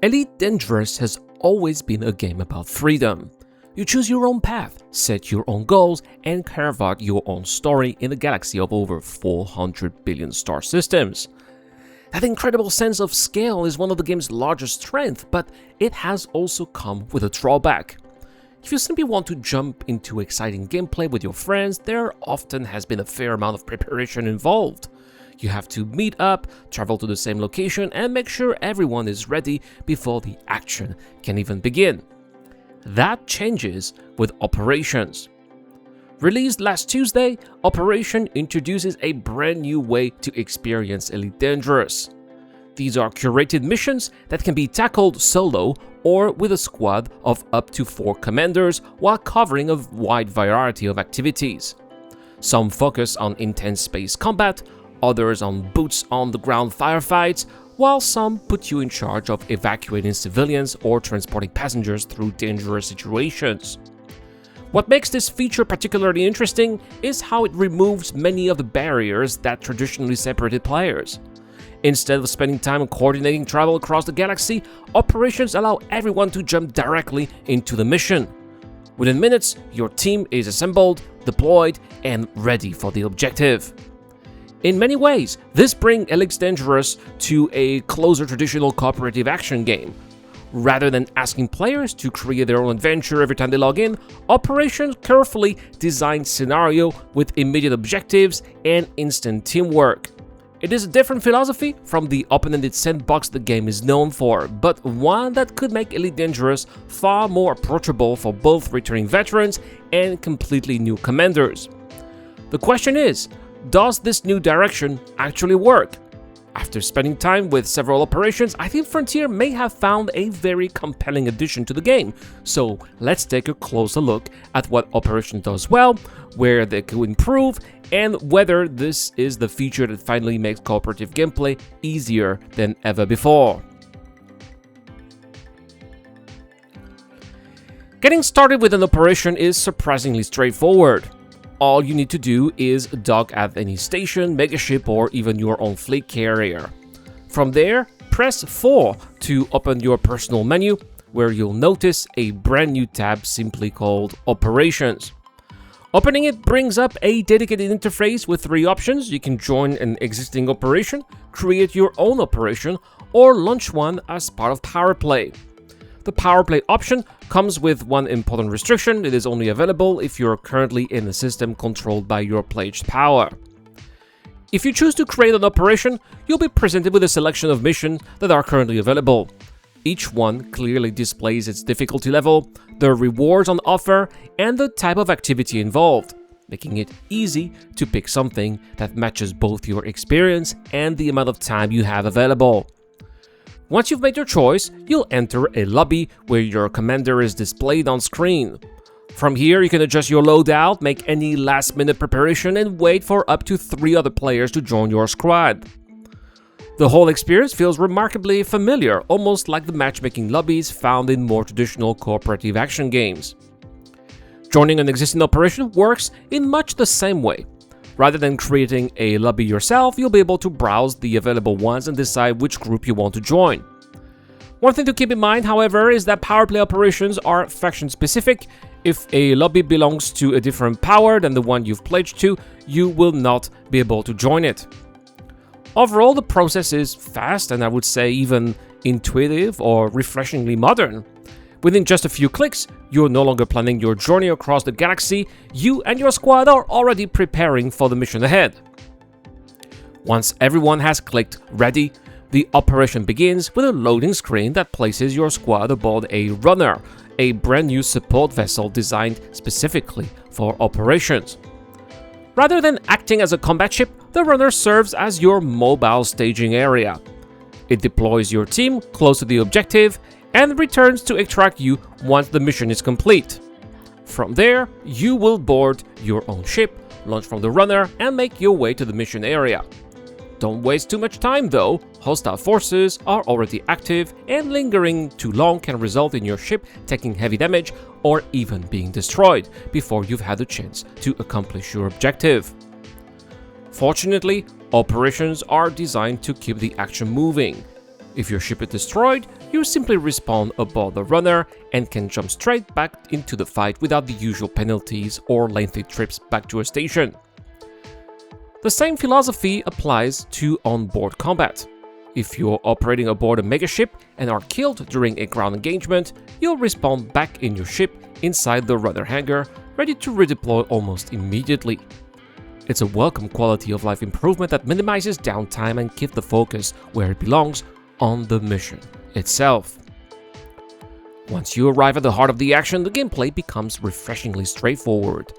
Elite Dangerous has always been a game about freedom. You choose your own path, set your own goals, and carve out your own story in a galaxy of over 400 billion star systems. That incredible sense of scale is one of the game's largest strengths, but it has also come with a drawback. If you simply want to jump into exciting gameplay with your friends, there often has been a fair amount of preparation involved. You have to meet up, travel to the same location, and make sure everyone is ready before the action can even begin. That changes with Operations. Released last Tuesday, Operation introduces a brand new way to experience Elite Dangerous. These are curated missions that can be tackled solo or with a squad of up to 4 commanders while covering a wide variety of activities. Some focus on intense space combat, others on boots-on-the-ground firefights, while some put you in charge of evacuating civilians or transporting passengers through dangerous situations. What makes this feature particularly interesting is how it removes many of the barriers that traditionally separated players. Instead of spending time coordinating travel across the galaxy, Operations allow everyone to jump directly into the mission. Within minutes, your team is assembled, deployed, and ready for the objective. In many ways, this brings Elite Dangerous to a closer traditional cooperative action game. Rather than asking players to create their own adventure every time they log in, Operations carefully designs scenario with immediate objectives and instant teamwork. It is a different philosophy from the open-ended sandbox the game is known for, but one that could make Elite Dangerous far more approachable for both returning veterans and completely new commanders. The question is, does this new direction actually work? After spending time with several Operations, I think Frontier may have found a very compelling addition to the game. So let's take a closer look at what Operation does well, where they could improve, and whether this is the feature that finally makes cooperative gameplay easier than ever before. Getting started with an operation is surprisingly straightforward. All you need to do is dock at any station, megaship, or even your own fleet carrier. From there, press 4 to open your personal menu, where you'll notice a brand new tab simply called Operations. Opening it brings up a dedicated interface with 3 options. You can join an existing operation, create your own operation, or launch one as part of Power Play. The Power Play option comes with one important restriction: it is only available if you're currently in a system controlled by your pledged power. If you choose to create an operation, you'll be presented with a selection of missions that are currently available. Each one clearly displays its difficulty level, the rewards on offer, and the type of activity involved, making it easy to pick something that matches both your experience and the amount of time you have available. Once you've made your choice, you'll enter a lobby where your commander is displayed on screen. From here, you can adjust your loadout, make any last-minute preparation, and wait for up to 3 other players to join your squad. The whole experience feels remarkably familiar, almost like the matchmaking lobbies found in more traditional cooperative action games. Joining an existing operation works in much the same way. Rather than creating a lobby yourself, you'll be able to browse the available ones and decide which group you want to join. One thing to keep in mind, however, is that Power Play operations are faction-specific. If a lobby belongs to a different power than the one you've pledged to, you will not be able to join it. Overall, the process is fast and I would say even intuitive or refreshingly modern. Within just a few clicks, you're no longer planning your journey across the galaxy, you and your squad are already preparing for the mission ahead. Once everyone has clicked Ready, the operation begins with a loading screen that places your squad aboard a runner, a brand new support vessel designed specifically for operations. Rather than acting as a combat ship, the runner serves as your mobile staging area. It deploys your team close to the objective and returns to extract you once the mission is complete. From there, you will board your own ship, launch from the runner, and make your way to the mission area. Don't waste too much time though, hostile forces are already active and lingering too long can result in your ship taking heavy damage or even being destroyed before you've had a chance to accomplish your objective. Fortunately, operations are designed to keep the action moving. If your ship is destroyed, you simply respawn aboard the runner and can jump straight back into the fight without the usual penalties or lengthy trips back to a station. The same philosophy applies to onboard combat. If you're operating aboard a megaship and are killed during a ground engagement, you'll respawn back in your ship inside the runner hangar, ready to redeploy almost immediately. It's a welcome quality of life improvement that minimizes downtime and keeps the focus where it belongs, on the mission itself. Once you arrive at the heart of the action, the gameplay becomes refreshingly straightforward.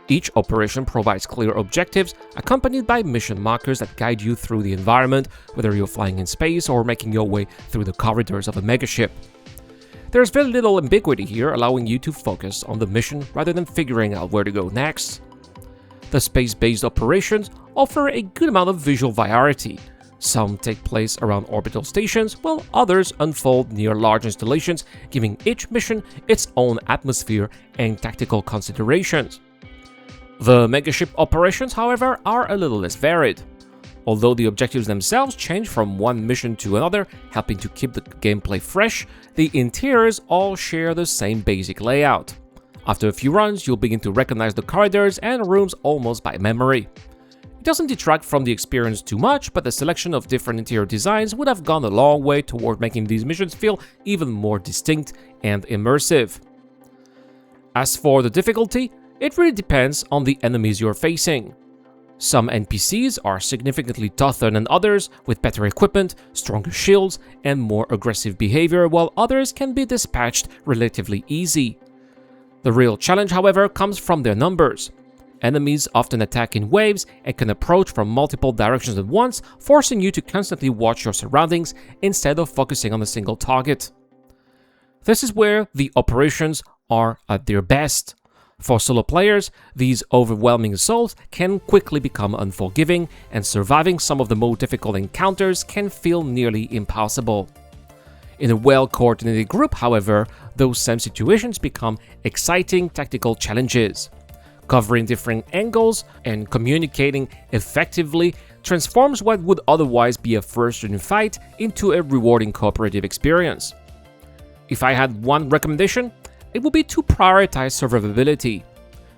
Each operation provides clear objectives, accompanied by mission markers that guide you through the environment, whether you're flying in space or making your way through the corridors of a megaship. There's very little ambiguity here, allowing you to focus on the mission rather than figuring out where to go next. The space-based operations offer a good amount of visual variety. Some take place around orbital stations, while others unfold near large installations, giving each mission its own atmosphere and tactical considerations. The megaship operations, however, are a little less varied. Although the objectives themselves change from one mission to another, helping to keep the gameplay fresh, the interiors all share the same basic layout. After a few runs, you'll begin to recognize the corridors and rooms almost by memory. It doesn't detract from the experience too much, but the selection of different interior designs would have gone a long way toward making these missions feel even more distinct and immersive. As for the difficulty, it really depends on the enemies you're facing. Some NPCs are significantly tougher than others, with better equipment, stronger shields, and more aggressive behavior, while others can be dispatched relatively easy. The real challenge, however, comes from their numbers. Enemies often attack in waves and can approach from multiple directions at once, forcing you to constantly watch your surroundings instead of focusing on a single target. This is where the operations are at their best. For solo players, these overwhelming assaults can quickly become unforgiving, and surviving some of the more difficult encounters can feel nearly impossible. In a well-coordinated group, however, those same situations become exciting tactical challenges. Covering different angles and communicating effectively transforms what would otherwise be a frustrating fight into a rewarding cooperative experience. If I had one recommendation, it would be to prioritize survivability.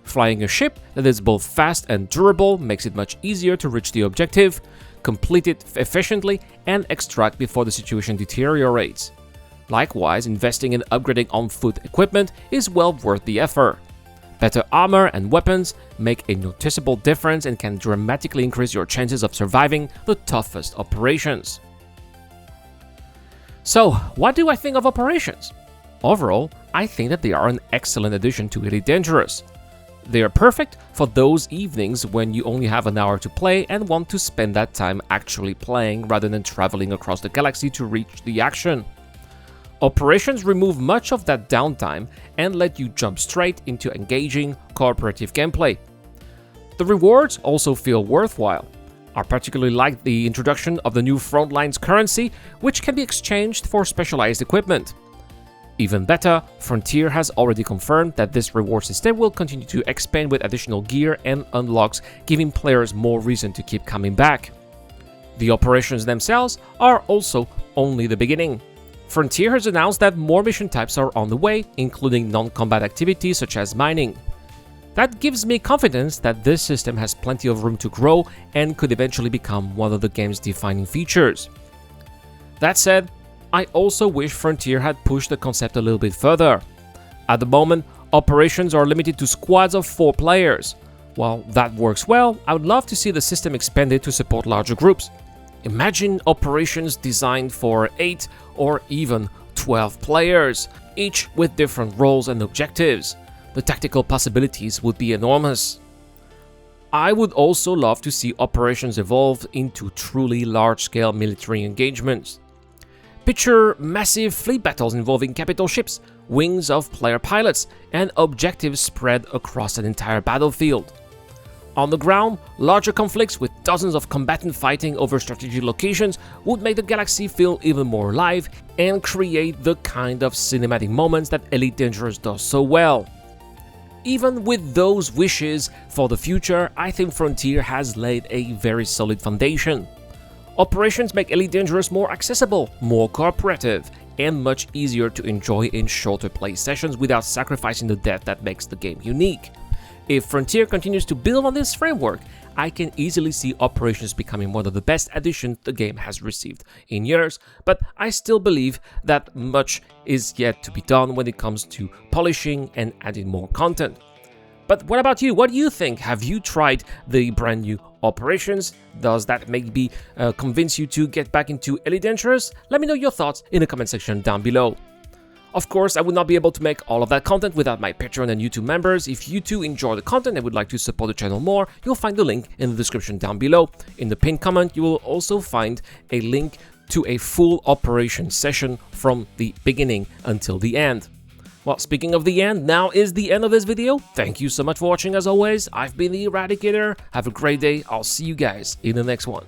Flying a ship that is both fast and durable makes it much easier to reach the objective, complete it efficiently, and extract before the situation deteriorates. Likewise, investing in upgrading on-foot equipment is well worth the effort. Better armor and weapons make a noticeable difference and can dramatically increase your chances of surviving the toughest operations. So, what do I think of operations? Overall, I think that they are an excellent addition to Elite Dangerous. They are perfect for those evenings when you only have an hour to play and want to spend that time actually playing rather than traveling across the galaxy to reach the action. Operations remove much of that downtime and let you jump straight into engaging, cooperative gameplay. The rewards also feel worthwhile. I particularly like the introduction of the new Frontlines currency, which can be exchanged for specialized equipment. Even better, Frontier has already confirmed that this reward system will continue to expand with additional gear and unlocks, giving players more reason to keep coming back. The operations themselves are also only the beginning. Frontier has announced that more mission types are on the way, including non-combat activities such as mining. That gives me confidence that this system has plenty of room to grow and could eventually become one of the game's defining features. That said, I also wish Frontier had pushed the concept a little bit further. At the moment, operations are limited to squads of 4 players. While that works well, I would love to see the system expanded to support larger groups. Imagine operations designed for 8 or even 12 players, each with different roles and objectives. The tactical possibilities would be enormous. I would also love to see operations evolve into truly large-scale military engagements. Picture massive fleet battles involving capital ships, wings of player pilots, and objectives spread across an entire battlefield. On the ground, larger conflicts with dozens of combatants fighting over strategic locations would make the galaxy feel even more alive and create the kind of cinematic moments that Elite Dangerous does so well. Even with those wishes for the future, I think Frontier has laid a very solid foundation. Operations make Elite Dangerous more accessible, more cooperative, and much easier to enjoy in shorter play sessions without sacrificing the depth that makes the game unique. If Frontier continues to build on this framework, I can easily see Operations becoming one of the best additions the game has received in years, but I still believe that much is yet to be done when it comes to polishing and adding more content. But what about you? What do you think? Have you tried the brand new Operations? Does that maybe convince you to get back into Elite Dangerous? Let me know your thoughts in the comment section down below. Of course, I would not be able to make all of that content without my Patreon and YouTube members. If you too enjoy the content and would like to support the channel more, you'll find the link in the description down below. In the pinned comment, you will also find a link to a full Operations session from the beginning until the end. Well, speaking of the end, now is the end of this video. Thank you so much for watching as always. I've been the Eradicator. Have a great day. I'll see you guys in the next one.